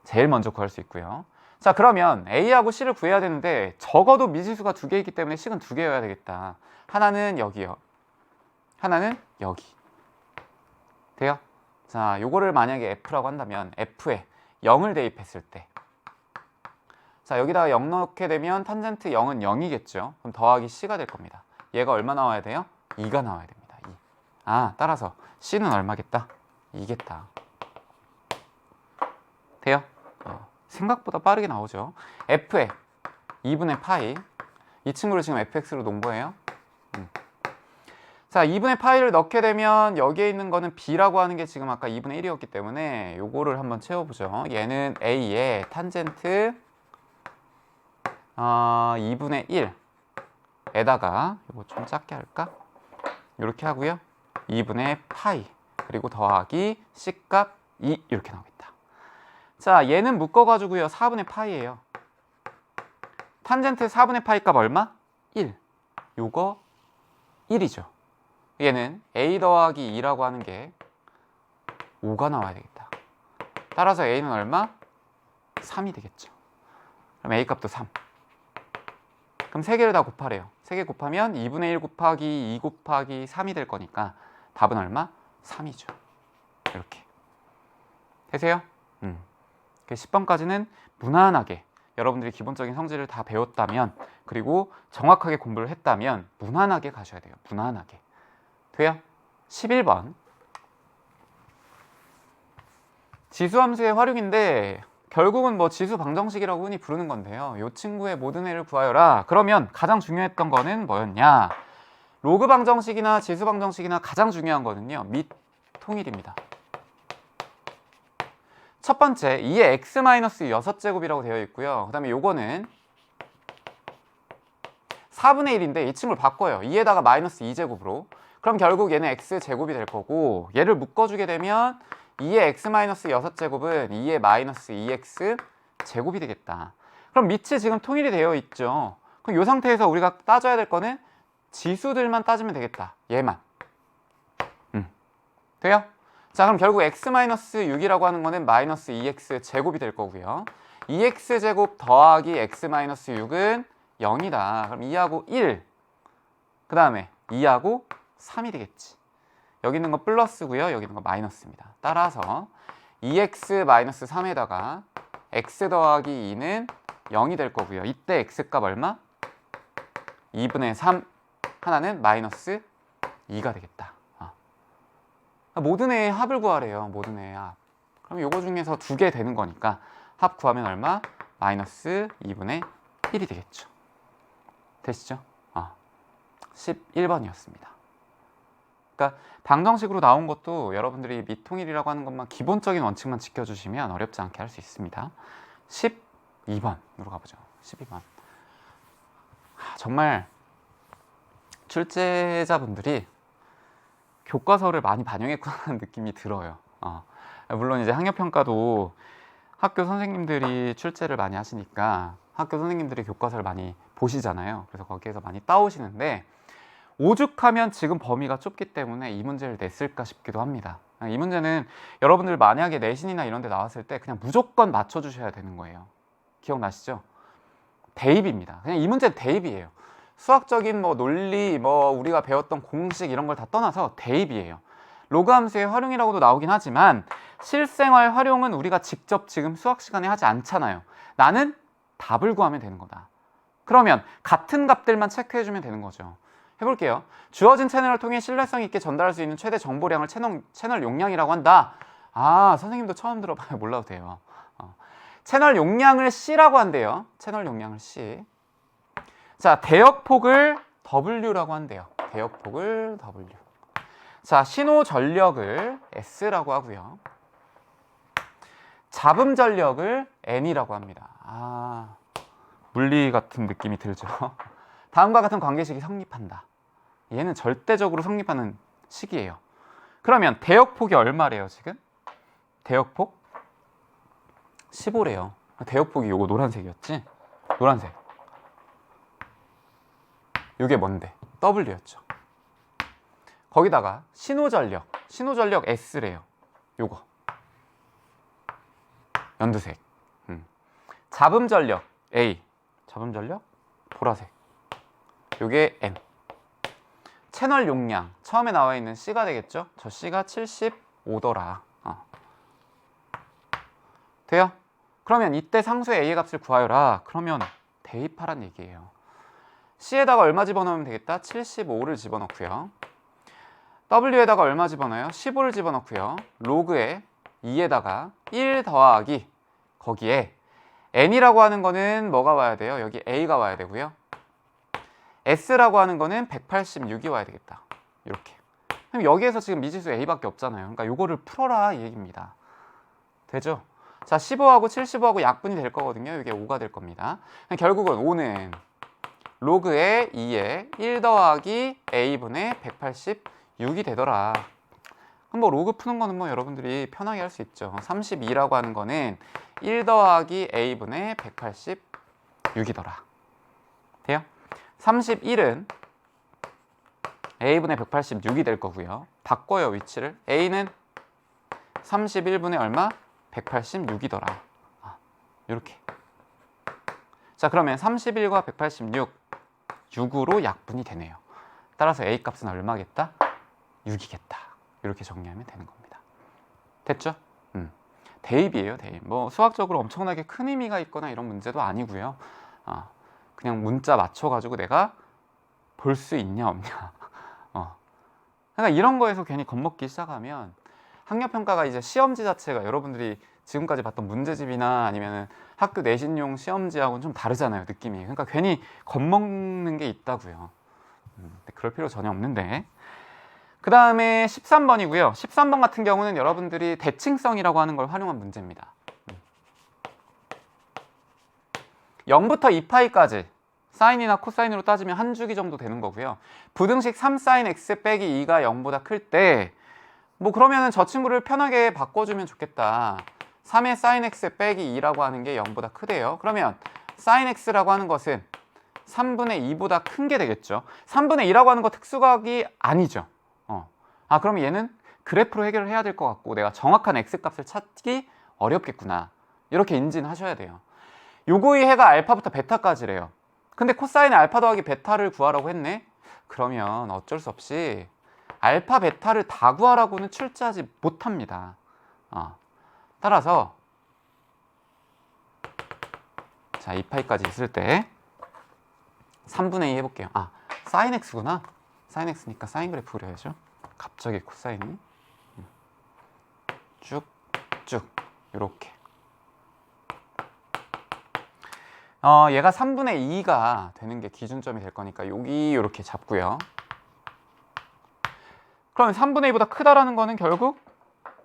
제일 먼저 구할 수 있고요. 자, 그러면 A하고 C를 구해야 되는데 적어도 미지수가 두 개 있기 때문에 C는 두 개여야 되겠다. 하나는 여기요. 하나는 여기. 돼요? 자, 요거를 만약에 F라고 한다면 F에 0을 대입했을 때, 자, 여기다가 0 넣게 되면 탄젠트 0은 0이겠죠. 그럼 더하기 C가 될 겁니다. 얘가 얼마 나와야 돼요? 2가 나와야 됩니다. 2. 따라서 C는 얼마겠다? 2겠다. 돼요? 생각보다 빠르게 나오죠. F에 2분의 파이, 이 친구를 지금 fx로 놓은 거예요. 자, 2분의 파이를 넣게 되면 여기에 있는 거는 b라고 하는 게 지금 아까 2분의 1이었기 때문에 요거를 한번 채워보죠. 얘는 a의 탄젠트 2분의 1에다가 요거 좀 작게 할까? 이렇게 하고요. 2분의 파이 그리고 더하기 c값 2 이렇게 나오겠다. 자, 얘는 묶어가지고요. 4분의 파이예요. 탄젠트 4분의 파이 값 얼마? 1. 요거 1이죠. 얘는 a 더하기 2라고 하는 게 5가 나와야 되겠다. 따라서 a는 얼마? 3이 되겠죠. 그럼 a 값도 3. 그럼 3개를 다 곱하래요. 3개 곱하면 2분의 1 곱하기 2 곱하기 3이 될 거니까 답은 얼마? 3이죠. 이렇게. 되세요? 10번까지는 무난하게 여러분들이 기본적인 성질을 다 배웠다면, 그리고 정확하게 공부를 했다면 무난하게 가셔야 돼요. 무난하게. 돼요? 11번. 지수함수의 활용인데 결국은 뭐 지수 방정식이라고 흔히 부르는 건데요. 이 친구의 모든 애를 구하여라. 그러면 가장 중요했던 거는 뭐였냐? 로그 방정식이나 지수 방정식이나 가장 중요한 거는요. 및 통일입니다. 첫 번째 2의 x-6제곱이라고 되어 있고요. 그 다음에 요거는 4분의 1인데 이 친구를 바꿔요. 2에다가 마이너스 2제곱으로. 그럼 결국 얘는 x제곱이 될 거고 얘를 묶어주게 되면 2의 x-6제곱은 2의 마이너스 2x 제곱이 되겠다. 그럼 밑이 지금 통일이 되어 있죠. 그럼 이 상태에서 우리가 따져야 될 거는 지수들만 따지면 되겠다. 얘만. 돼요? 자, 그럼 결국 x-6이라고 하는 거는 마이너스 2x 제곱이 될 거고요. 2x 제곱 더하기 x-6은 0이다. 그럼 2하고 1. 그 다음에 2하고 3이 되겠지. 여기 있는 거 플러스고요. 여기 있는 거 마이너스입니다. 따라서 2x-3에다가 x 더하기 2는 0이 될 거고요. 이때 x값 얼마? 2분의 3. 하나는 마이너스 2가 되겠다. 모든 애의 합을 구하래요. 모든 애의 합. 그럼 요거 중에서 두 개 되는 거니까 합 구하면 얼마? 마이너스 2분의 1이 되겠죠. 되시죠? 11번이었습니다. 그러니까 방정식으로 나온 것도 여러분들이 미통일이라고 하는 것만 기본적인 원칙만 지켜주시면 어렵지 않게 할 수 있습니다. 12번으로 가보죠. 12번. 정말 출제자분들이 교과서를 많이 반영했구나라는 느낌이 들어요. 물론 이제 학력평가도 학교 선생님들이 출제를 많이 하시니까 학교 선생님들이 교과서를 많이 보시잖아요. 그래서 거기에서 많이 따오시는데 오죽하면 지금 범위가 좁기 때문에 이 문제를 냈을까 싶기도 합니다. 이 문제는 여러분들 만약에 내신이나 이런 데 나왔을 때 그냥 무조건 맞춰주셔야 되는 거예요. 기억나시죠? 대입입니다. 그냥 이 문제는 대입이에요. 수학적인 뭐 논리, 뭐 우리가 배웠던 공식 이런 걸 다 떠나서 대입이에요. 로그 함수의 활용이라고도 나오긴 하지만 실생활 활용은 우리가 직접 지금 수학 시간에 하지 않잖아요. 나는 답을 구하면 되는 거다. 그러면 같은 값들만 체크해주면 되는 거죠. 해볼게요. 주어진 채널을 통해 신뢰성 있게 전달할 수 있는 최대 정보량을 채널 용량이라고 한다. 선생님도 처음 들어봐요. 몰라도 돼요. 채널 용량을 C라고 한대요. 채널 용량을 C. 자, 대역폭을 W라고 한대요. 대역폭을 W. 자, 신호 전력을 S라고 하고요. 잡음 전력을 N이라고 합니다. 물리 같은 느낌이 들죠. 다음과 같은 관계식이 성립한다. 얘는 절대적으로 성립하는 식이에요. 그러면 대역폭이 얼마래요, 지금? 대역폭 15래요. 대역폭이 요거 노란색이었지? 노란색. 요게 뭔데? W였죠. 거기다가 신호전력 S래요. 요거 연두색. 잡음전력 A, 잡음전력 보라색. 요게 N. 채널 용량 처음에 나와 있는 C가 되겠죠? 저 C가 75더라. 돼요? 그러면 이때 상수의 A의 값을 구하여라. 그러면 대입하란 얘기예요. C에다가 얼마 집어넣으면 되겠다? 75를 집어넣고요. W에다가 얼마 집어넣어요? 15를 집어넣고요. 로그에 2에다가 1 더하기 거기에 N이라고 하는 거는 뭐가 와야 돼요? 여기 A가 와야 되고요. S라고 하는 거는 186이 와야 되겠다. 이렇게. 그럼 여기에서 지금 미지수 A밖에 없잖아요. 그러니까 요거를 풀어라 이 얘기입니다. 되죠? 자, 15하고 75하고 약분이 될 거거든요. 이게 5가 될 겁니다. 결국은 5는 로그의 2에 1 더하기 A분의 186이 되더라. 그럼 뭐 로그 푸는 거는 뭐 여러분들이 편하게 할 수 있죠. 32라고 하는 거는 1 더하기 A분의 186이더라. 돼요? 31은 A분의 186이 될 거고요. 바꿔요, 위치를. A는 31분의 얼마? 186이더라. 이렇게. 자, 그러면 31과 186, 6으로 약분이 되네요. 따라서 A 값은 얼마겠다? 6이겠다. 이렇게 정리하면 되는 겁니다. 됐죠? 대입이에요, 대입. 뭐 수학적으로 엄청나게 큰 의미가 있거나 이런 문제도 아니고요. 그냥 문자 맞춰가지고 내가 볼 수 있냐 없냐. 그러니까 이런 거에서 괜히 겁먹기 시작하면 학력평가가 이제 시험지 자체가 여러분들이 지금까지 봤던 문제집이나 아니면 학교 내신용 시험지하고는 좀 다르잖아요, 느낌이. 그러니까 괜히 겁먹는 게 있다고요. 그럴 필요 전혀 없는데. 그 다음에 13번이고요. 13번 같은 경우는 여러분들이 대칭성이라고 하는 걸 활용한 문제입니다. 0부터 2파이까지 사인이나 코사인으로 따지면 한 주기 정도 되는 거고요. 부등식 3사인 x 빼기 2가 0보다 클 때 뭐 그러면은 저 친구를 편하게 바꿔주면 좋겠다. 3의 사인 x 빼기 2라고 하는 게 0보다 크대요. 그러면 사인 x라고 하는 것은 3분의 2보다 큰 게 되겠죠. 3분의 2라고 하는 거 특수각이 아니죠. 그럼 얘는 그래프로 해결을 해야 될 것 같고 내가 정확한 x값을 찾기 어렵겠구나. 이렇게 인지는 하셔야 돼요. 요거의 해가 알파부터 베타까지래요. 근데 코사인의 알파 더하기 베타를 구하라고 했네? 그러면 어쩔 수 없이 알파 베타를 다 구하라고는 출제하지 못합니다. 따라서 자 2파이까지 있을 때 3분의 2 해볼게요. 사인 x구나. 사인 x니까 사인 그래프 그려야죠. 갑자기 코사인이 쭉쭉 이렇게 얘가 3분의 2가 되는 게 기준점이 될 거니까 여기 이렇게 잡고요. 그럼 3분의 2보다 크다라는 거는 결국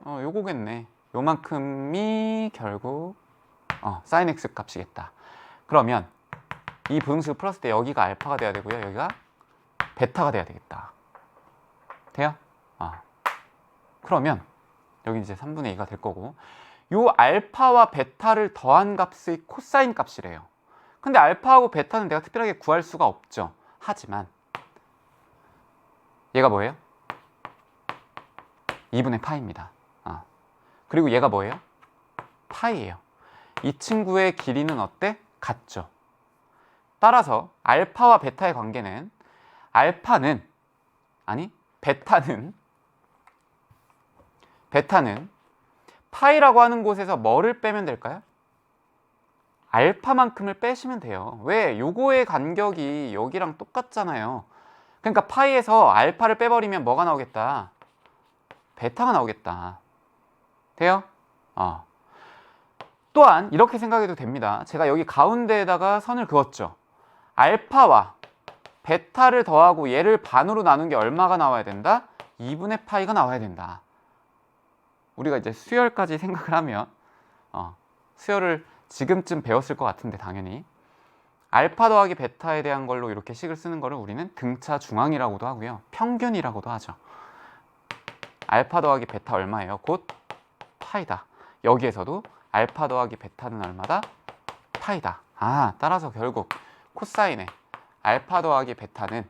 요거겠네. 요만큼이 결국 사인 x 값이겠다. 그러면 이 부등식을 풀었을 때 여기가 알파가 돼야 되고요. 여기가 베타가 돼야 되겠다. 돼요? 그러면 여기 이제 3분의 2가 될 거고 요 알파와 베타를 더한 값의 코사인 값이래요. 근데 알파하고 베타는 내가 특별하게 구할 수가 없죠. 하지만 얘가 뭐예요? 2분의 파이입니다. 그리고 얘가 뭐예요? 파이예요. 이 친구의 길이는 어때? 같죠. 따라서 알파와 베타의 관계는 베타는 파이라고 하는 곳에서 뭐를 빼면 될까요? 알파만큼을 빼시면 돼요. 왜? 요거의 간격이 여기랑 똑같잖아요. 그러니까 파이에서 알파를 빼버리면 뭐가 나오겠다? 베타가 나오겠다. 돼요? 또한 이렇게 생각해도 됩니다. 제가 여기 가운데에다가 선을 그었죠. 알파와 베타를 더하고 얘를 반으로 나눈 게 얼마가 나와야 된다? 2분의 파이가 나와야 된다. 우리가 이제 수열까지 생각을 하면 수열을 지금쯤 배웠을 것 같은데 당연히 알파 더하기 베타에 대한 걸로 이렇게 식을 쓰는 거를 우리는 등차 중앙이라고도 하고요. 평균이라고도 하죠. 알파 더하기 베타 얼마예요? 곧 파이다. 여기에서도 알파 더하기 베타는 얼마다? 파이다. 따라서 결국 코사인의 알파 더하기 베타는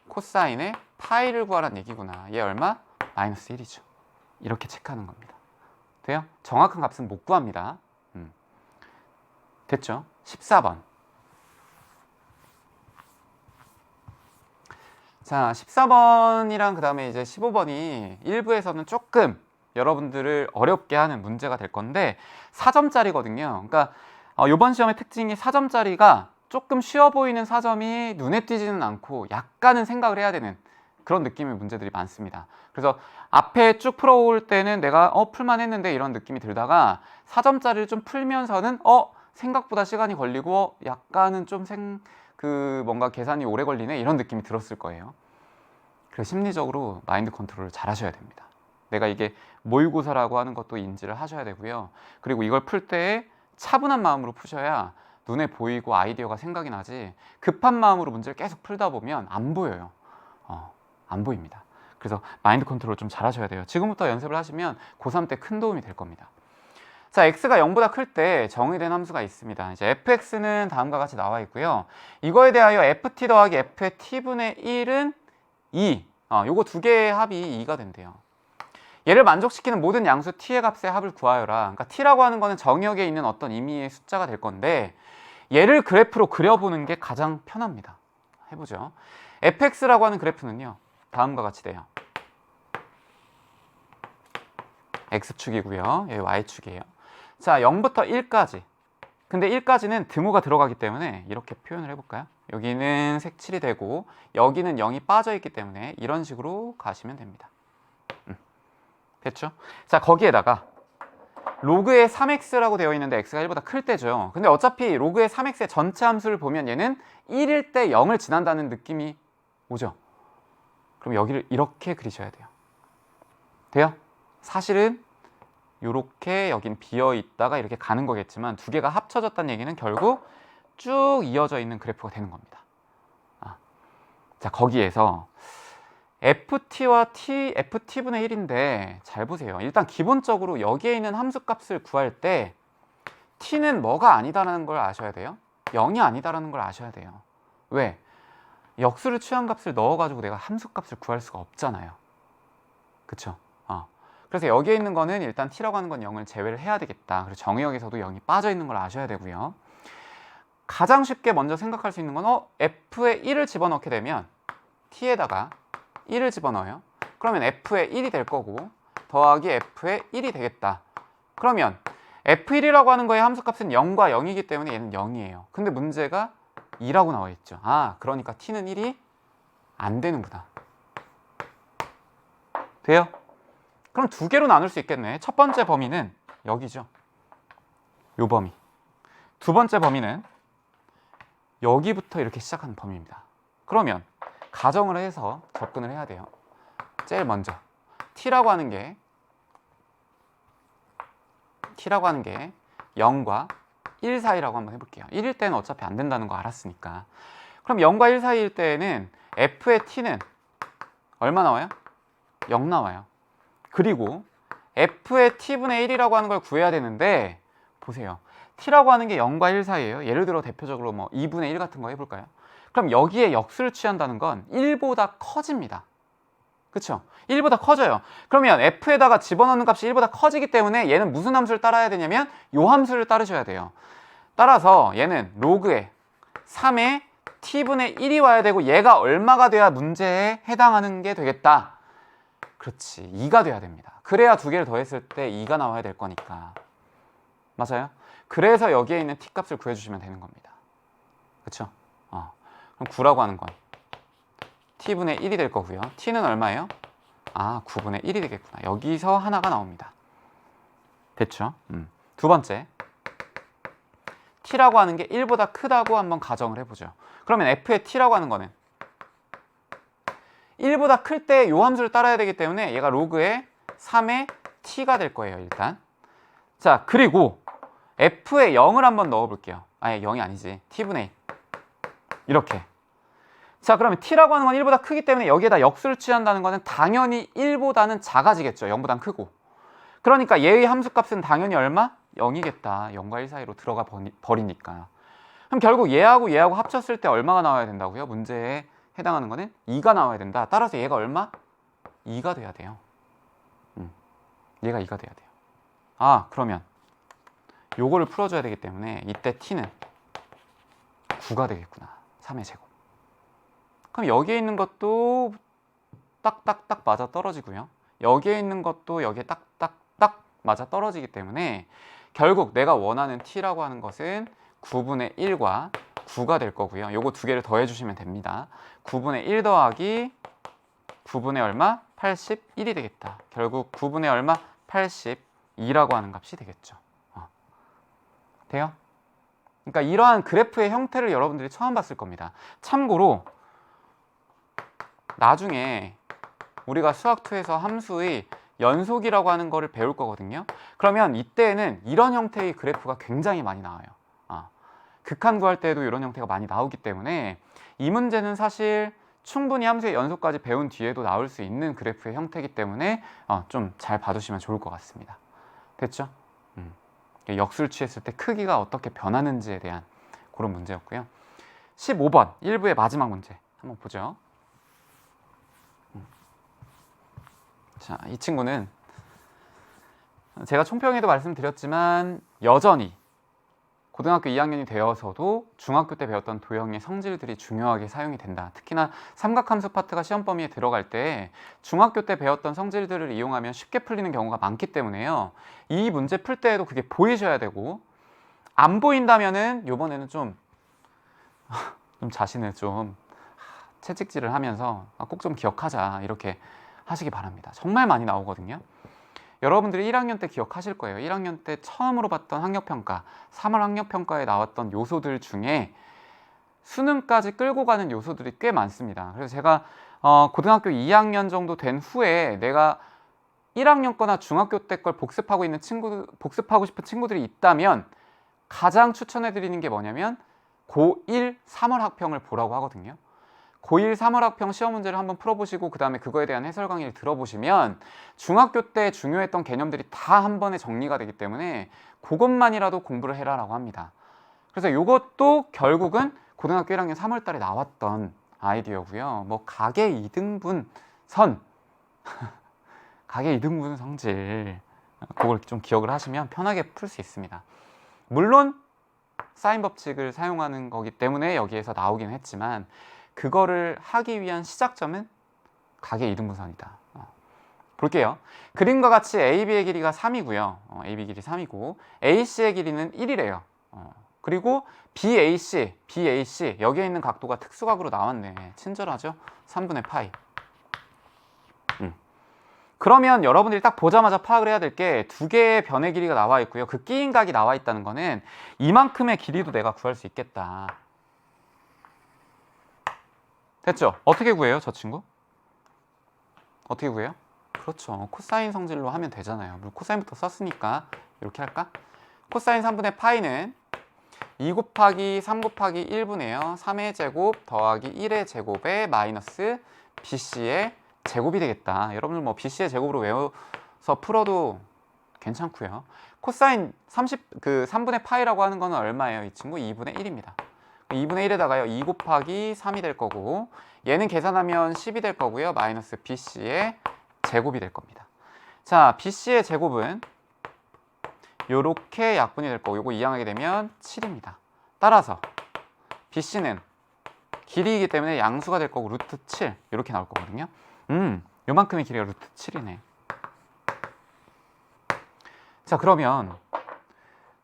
코사인의 파이를 구하라는 얘기구나. 얘 얼마? 마이너스 1이죠. 이렇게 체크하는 겁니다. 돼요? 정확한 값은 못 구합니다. 됐죠? 14번. 자, 14번이랑 그 다음에 이제 15번이 일부에서는 조금 여러분들을 어렵게 하는 문제가 될 건데 4점짜리거든요. 그러니까 이번 시험의 특징이 4점짜리가 조금 쉬워 보이는 4점이 눈에 띄지는 않고 약간은 생각을 해야 되는 그런 느낌의 문제들이 많습니다. 그래서 앞에 쭉 풀어올 때는 내가 풀만 했는데 이런 느낌이 들다가 4점짜리를 좀 풀면서는 생각보다 시간이 걸리고 약간은 좀 뭔가 계산이 오래 걸리네 이런 느낌이 들었을 거예요. 그래서 심리적으로 마인드 컨트롤을 잘 하셔야 됩니다. 내가 이게 모의고사라고 하는 것도 인지를 하셔야 되고요. 그리고 이걸 풀 때 차분한 마음으로 푸셔야 눈에 보이고 아이디어가 생각이 나지 급한 마음으로 문제를 계속 풀다 보면 안 보여요. 안 보입니다. 그래서 마인드 컨트롤 좀 잘 하셔야 돼요. 지금부터 연습을 하시면 고3 때 큰 도움이 될 겁니다. 자, x가 0보다 클 때 정의된 함수가 있습니다. 이제 fx는 다음과 같이 나와 있고요. 이거에 대하여 ft 더하기 f의 t분의 1은 2. 요거 두 개의 합이 2가 된대요. 얘를 만족시키는 모든 양수 t의 값의 합을 구하여라. 그러니까 t라고 하는 거는 정의역에 있는 어떤 임의의 숫자가 될 건데 얘를 그래프로 그려보는 게 가장 편합니다. 해보죠. fx라고 하는 그래프는요. 다음과 같이 돼요. x축이고요. 여기 y축이에요. 자, 0부터 1까지. 근데 1까지는 등호가 들어가기 때문에 이렇게 표현을 해볼까요? 여기는 색칠이 되고 여기는 0이 빠져 있기 때문에 이런 식으로 가시면 됩니다. 됐죠? 자, 거기에다가 로그의 3x라고 되어 있는데 x가 1보다 클 때죠. 근데 어차피 로그의 3x의 전체 함수를 보면 얘는 1일 때 0을 지난다는 느낌이 오죠. 그럼 여기를 이렇게 그리셔야 돼요. 돼요? 사실은 이렇게 여긴 비어 있다가 이렇게 가는 거겠지만 두 개가 합쳐졌다는 얘기는 결국 쭉 이어져 있는 그래프가 되는 겁니다. 자, 거기에서 ft와 ft분의 1인데 잘 보세요. 일단 기본적으로 여기에 있는 함수값을 구할 때 t는 뭐가 아니다라는 걸 아셔야 돼요. 0이 아니다라는 걸 아셔야 돼요. 왜? 역수를 취한 값을 넣어가지고 내가 함수값을 구할 수가 없잖아요. 그쵸? 그래서 여기에 있는 거는 일단 t라고 하는 건 0을 제외를 해야 되겠다. 그리고 정의역에서도 0이 빠져 있는 걸 아셔야 되고요. 가장 쉽게 먼저 생각할 수 있는 건 f에 1을 집어넣게 되면 t에다가 1을 집어넣어요. 그러면 f에 1이 될 거고 더하기 f에 1이 되겠다. 그러면 f1이라고 하는 거의 함수값은 0과 0이기 때문에 얘는 0이에요. 근데 문제가 2라고 나와 있죠. 그러니까 t는 1이 안 되는구나. 돼요? 그럼 두 개로 나눌 수 있겠네. 첫 번째 범위는 여기죠. 요 범위. 두 번째 범위는 여기부터 이렇게 시작하는 범위입니다. 그러면 가정을 해서 접근을 해야 돼요. 제일 먼저 t라고 하는 게 0과 1 사이라고 한번 해볼게요. 1일 때는 어차피 안 된다는 거 알았으니까. 그럼 0과 1 사이일 때는 f의 t는 얼마 나와요? 0 나와요. 그리고 f의 t분의 1이라고 하는 걸 구해야 되는데 보세요. t라고 하는 게 0과 1 사이예요. 예를 들어 대표적으로 뭐 2분의 1 같은 거 해볼까요? 그럼 여기에 역수를 취한다는 건 1보다 커집니다. 그쵸? 1보다 커져요. 그러면 f에다가 집어넣는 값이 1보다 커지기 때문에 얘는 무슨 함수를 따라야 되냐면 요 함수를 따르셔야 돼요. 따라서 얘는 로그에 3의 t분의 1이 와야 되고 얘가 얼마가 돼야 문제에 해당하는 게 되겠다. 그렇지, 2가 돼야 됩니다. 그래야 두 개를 더했을 때 2가 나와야 될 거니까. 맞아요? 그래서 여기에 있는 t 값을 구해주시면 되는 겁니다. 그쵸? 그럼 9라고 하는 건 t분의 1이 될 거고요. t는 얼마예요? 9분의 1이 되겠구나. 여기서 하나가 나옵니다. 됐죠? 두 번째, t라고 하는 게 1보다 크다고 한번 가정을 해보죠. 그러면 f의 t라고 하는 거는 1보다 클 때 이 함수를 따라야 되기 때문에 얘가 로그의 3의 t가 될 거예요. 일단 자, 그리고 f에 0을 한번 넣어볼게요. 0이 아니지, t분의 1 이렇게. 자, 그러면 t라고 하는 건 1보다 크기 때문에 여기에다 역수를 취한다는 거는 당연히 1보다는 작아지겠죠. 0보다는 크고. 그러니까 얘의 함수값은 당연히 얼마? 0이겠다. 0과 1 사이로 들어가 버리니까. 그럼 결국 얘하고 얘하고 합쳤을 때 얼마가 나와야 된다고요? 문제에 해당하는 거는 2가 나와야 된다. 따라서 얘가 얼마? 2가 돼야 돼요. 얘가 2가 돼야 돼요. 그러면 요거를 풀어줘야 되기 때문에 이때 t는 9가 되겠구나. 3의 제곱. 그럼 여기에 있는 것도 딱딱딱 맞아 떨어지고요. 여기에 있는 것도 여기에 딱딱딱 맞아 떨어지기 때문에 결국 내가 원하는 t라고 하는 것은 9분의 1과 9가 될 거고요. 요거 두 개를 더해 주시면 됩니다. 9분의 1 더하기 9분의 얼마? 81이 되겠다. 결국 9분의 얼마? 82라고 하는 값이 되겠죠. 돼요? 그러니까 이러한 그래프의 형태를 여러분들이 처음 봤을 겁니다. 참고로 나중에 우리가 수학2에서 함수의 연속이라고 하는 거를 배울 거거든요. 그러면 이때는 이런 형태의 그래프가 굉장히 많이 나와요. 극한 구할 때도 이런 형태가 많이 나오기 때문에 이 문제는 사실 충분히 함수의 연속까지 배운 뒤에도 나올 수 있는 그래프의 형태이기 때문에 좀 잘 봐두시면 좋을 것 같습니다. 됐죠? 역수를 취했을 때 크기가 어떻게 변하는지에 대한 그런 문제였고요. 15번 1부의 마지막 문제 한번 보죠. 자, 이 친구는 제가 총평에도 말씀드렸지만 여전히 고등학교 2학년이 되어서도 중학교 때 배웠던 도형의 성질들이 중요하게 사용이 된다. 특히나 삼각함수 파트가 시험 범위에 들어갈 때 중학교 때 배웠던 성질들을 이용하면 쉽게 풀리는 경우가 많기 때문에요. 이 문제 풀 때에도 그게 보이셔야 되고, 안 보인다면은 이번에는 좀 자신을 좀 채찍질을 하면서 꼭 좀 기억하자 이렇게 하시기 바랍니다. 정말 많이 나오거든요. 여러분들이 1학년 때 기억하실 거예요. 1학년 때 처음으로 봤던 학력평가, 3월 학력평가에 나왔던 요소들 중에 수능까지 끌고 가는 요소들이 꽤 많습니다. 그래서 제가 고등학교 2학년 정도 된 후에 내가 1학년 거나 중학교 때 걸 복습하고 싶은 친구들이 있다면 가장 추천해 드리는 게 뭐냐면 고1 3월 학평을 보라고 하거든요. 고1 3월 학평 시험 문제를 한번 풀어보시고 그 다음에 그거에 대한 해설 강의를 들어보시면 중학교 때 중요했던 개념들이 다 한 번에 정리가 되기 때문에 그것만이라도 공부를 해라라고 합니다. 그래서 이것도 결국은 고등학교 1학년 3월 달에 나왔던 아이디어고요. 뭐 가계 2등분 선 가계 2등분 성질, 그걸 좀 기억을 하시면 편하게 풀 수 있습니다. 물론 사인 법칙을 사용하는 거기 때문에 여기에서 나오긴 했지만 그거를 하기 위한 시작점은 가계 2등분선이다. 볼게요. 그림과 같이 AB의 길이가 3이고요. AB 길이 3이고 AC의 길이는 1이래요. 그리고 BAC 여기에 있는 각도가 특수각으로 나왔네. 친절하죠? 3분의 파이. 그러면 여러분들이 딱 보자마자 파악을 해야 될 게 두 개의 변의 길이가 나와 있고요. 그 끼인 각이 나와 있다는 거는 이만큼의 길이도 내가 구할 수 있겠다. 됐죠? 어떻게 구해요, 저 친구? 어떻게 구해요? 그렇죠. 코사인 성질로 하면 되잖아요. 코사인부터 썼으니까 이렇게 할까? 코사인 3분의 파이는 2 곱하기 3 곱하기 1분의요. 3의 제곱 더하기 1의 제곱에 마이너스 BC의 제곱이 되겠다. 여러분들 뭐 BC의 제곱으로 외워서 풀어도 괜찮고요. 코사인 3분의 파이라고 하는 거는 얼마예요? 이 친구 2분의 1입니다. 2분의 1에다가요 2 곱하기 3이 될 거고 얘는 계산하면 10이 될 거고요. 마이너스 BC의 제곱이 될 겁니다. 자, BC의 제곱은 요렇게 약분이 될 거고 요거 이항하게 되면 7입니다. 따라서 BC는 길이이기 때문에 양수가 될 거고 루트 7 이렇게 나올 거거든요. 요만큼의 길이가 루트 7이네. 자, 그러면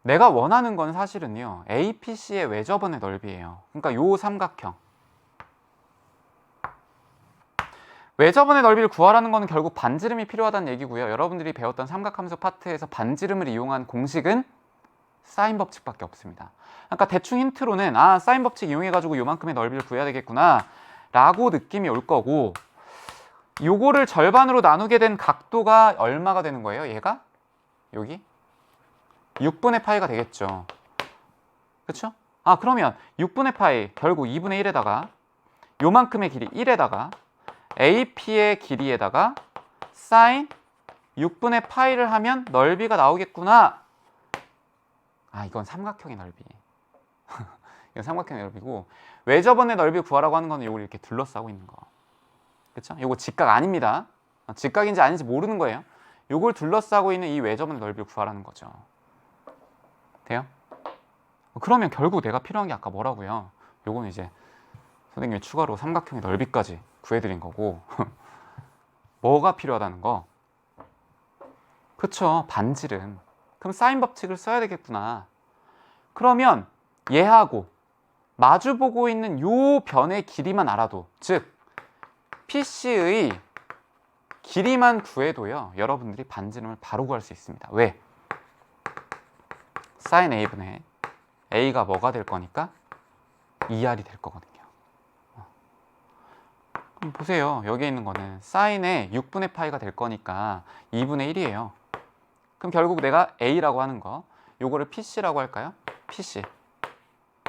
내가 원하는 건 사실은요 APC의 외접원의 넓이에요. 그러니까 요 삼각형 외접원의 넓이를 구하라는 거는 결국 반지름이 필요하다는 얘기고요. 여러분들이 배웠던 삼각함수 파트에서 반지름을 이용한 공식은 사인 법칙밖에 없습니다. 그러니까 대충 힌트로는 사인 법칙 이용해가지고 요만큼의 넓이를 구해야 되겠구나 라고 느낌이 올 거고 요거를 절반으로 나누게 된 각도가 얼마가 되는 거예요? 얘가? 여기? 6분의 파이가 되겠죠. 그쵸? 그러면 6분의 파이 결국 2분의 1에다가 요만큼의 길이 1에다가 AP의 길이에다가 사인 6분의 파이를 하면 넓이가 나오겠구나. 이건 삼각형의 넓이. 이건 삼각형의 넓이고 외접원의 넓이 구하라고 하는 거는 요걸 이렇게 둘러싸고 있는 거. 그쵸? 요거 직각 아닙니다. 직각인지 아닌지 모르는 거예요. 요걸 둘러싸고 있는 이 외접원의 넓이를 구하라는 거죠. 돼요? 그러면 결국 내가 필요한 게 아까 뭐라고요? 요거는 이제 선생님이 추가로 삼각형의 넓이까지 구해드린 거고 뭐가 필요하다는 거? 그쵸, 반지름. 그럼 사인 법칙을 써야 되겠구나. 그러면 얘하고 마주보고 있는 요 변의 길이만 알아도, 즉 PC의 길이만 구해도요 여러분들이 반지름을 바로 구할 수 있습니다. 왜? 사인 A분의 A가 뭐가 될 거니까 2R이 될 거거든요. 그럼 보세요. 여기에 있는 거는 사인의 6분의 파이가 될 거니까 2분의 1이에요. 그럼 결국 내가 A라고 하는 거 요거를 PC라고 할까요? PC.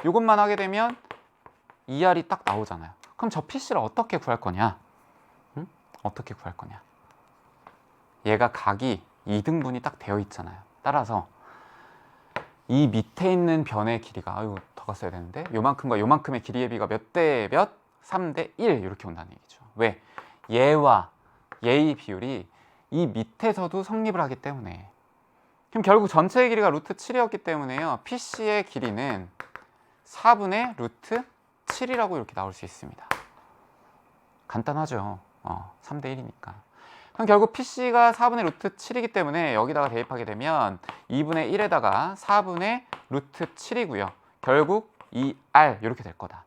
요것만 하게 되면 2R이 딱 나오잖아요. 그럼 저 PC를 어떻게 구할 거냐? 어떻게 구할 거냐? 얘가 각이 2등분이 딱 되어 있잖아요. 따라서 이 밑에 있는 변의 길이가 더 갔어야 되는데 요만큼과 요만큼의 길이의 비가 몇 대 몇? 3대 1 이렇게 온다는 얘기죠. 왜? 얘와 얘의 비율이 이 밑에서도 성립을 하기 때문에. 그럼 결국 전체의 길이가 루트 7이었기 때문에요 PC의 길이는 4분의 루트 7이라고 이렇게 나올 수 있습니다. 간단하죠. 3대 1이니까. 그럼 결국 PC가 4분의 루트 7이기 때문에 여기다가 대입하게 되면 2분의 1에다가 4분의 루트 7이고요. 결국 2R 이렇게 될 거다.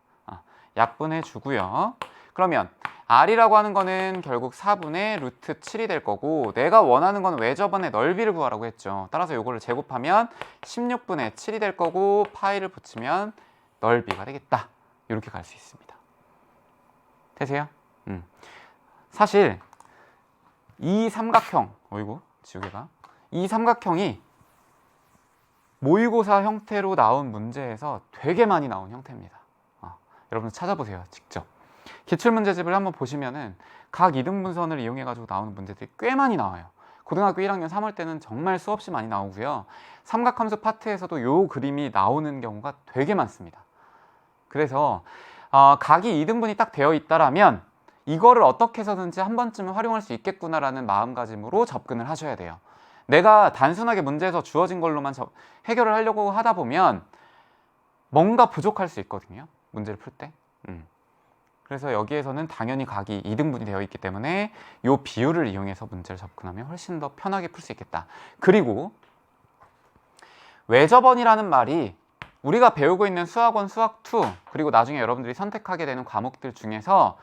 약분해 주고요. 그러면 R이라고 하는 거는 결국 4분의 루트 7이 될 거고, 내가 원하는 건 외접원의 넓이를 구하라고 했죠. 따라서 이거를 제곱하면 16분의 7이 될 거고, 파이를 붙이면 넓이가 되겠다. 이렇게 갈 수 있습니다. 되세요? 사실 이 삼각형, 어이구 지우개가, 이 삼각형이 모의고사 형태로 나온 문제에서 되게 많이 나온 형태입니다. 여러분 찾아보세요, 직접. 기출문제집을 한번 보시면은 각 이등분선을 이용해 가지고 나오는 문제들이 꽤 많이 나와요. 고등학교 1학년 3월 때는 정말 수없이 많이 나오고요. 삼각함수 파트에서도 이 그림이 나오는 경우가 되게 많습니다. 그래서 각이 이등분이 딱 되어 있다라면 이거를 어떻게 해서든지 한 번쯤은 활용할 수 있겠구나라는 마음가짐으로 접근을 하셔야 돼요. 내가 단순하게 문제에서 주어진 걸로만 해결을 하려고 하다 보면 뭔가 부족할 수 있거든요, 문제를 풀 때. 그래서 여기에서는 당연히 각이 이등분이 되어 있기 때문에 이 비율을 이용해서 문제를 접근하면 훨씬 더 편하게 풀 수 있겠다. 그리고 외접원이라는 말이 우리가 배우고 있는 수학원, 수학2 그리고 나중에 여러분들이 선택하게 되는 과목들 중에서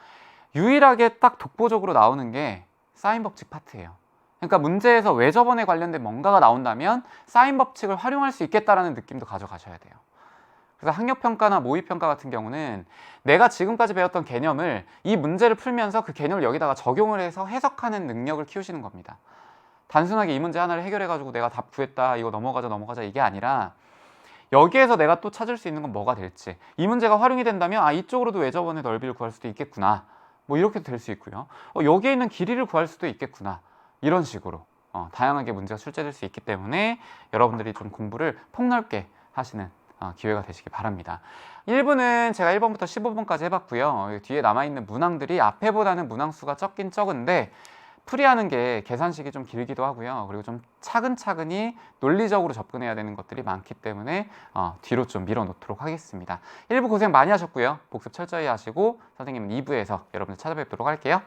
유일하게 딱 독보적으로 나오는 게 사인 법칙 파트예요. 그러니까 문제에서 외접원에 관련된 뭔가가 나온다면 사인 법칙을 활용할 수 있겠다라는 느낌도 가져가셔야 돼요. 그래서 학력평가나 모의평가 같은 경우는 내가 지금까지 배웠던 개념을 이 문제를 풀면서 그 개념을 여기다가 적용을 해서 해석하는 능력을 키우시는 겁니다. 단순하게 이 문제 하나를 해결해가지고 내가 답 구했다, 이거 넘어가자 이게 아니라 여기에서 내가 또 찾을 수 있는 건 뭐가 될지, 이 문제가 활용이 된다면 이쪽으로도 외접원의 넓이를 구할 수도 있겠구나, 뭐 이렇게도 될 수 있고요. 여기에 있는 길이를 구할 수도 있겠구나, 이런 식으로 다양하게 문제가 출제될 수 있기 때문에 여러분들이 좀 공부를 폭넓게 하시는 기회가 되시기 바랍니다. 1부는 제가 1번부터 15번까지 해봤고요. 뒤에 남아있는 문항들이 앞에보다는 문항수가 적긴 적은데 풀이하는 게 계산식이 좀 길기도 하고요. 그리고 좀 차근차근히 논리적으로 접근해야 되는 것들이 많기 때문에 뒤로 좀 밀어놓도록 하겠습니다. 1부 고생 많이 하셨고요. 복습 철저히 하시고 선생님은 2부에서 여러분들 찾아뵙도록 할게요.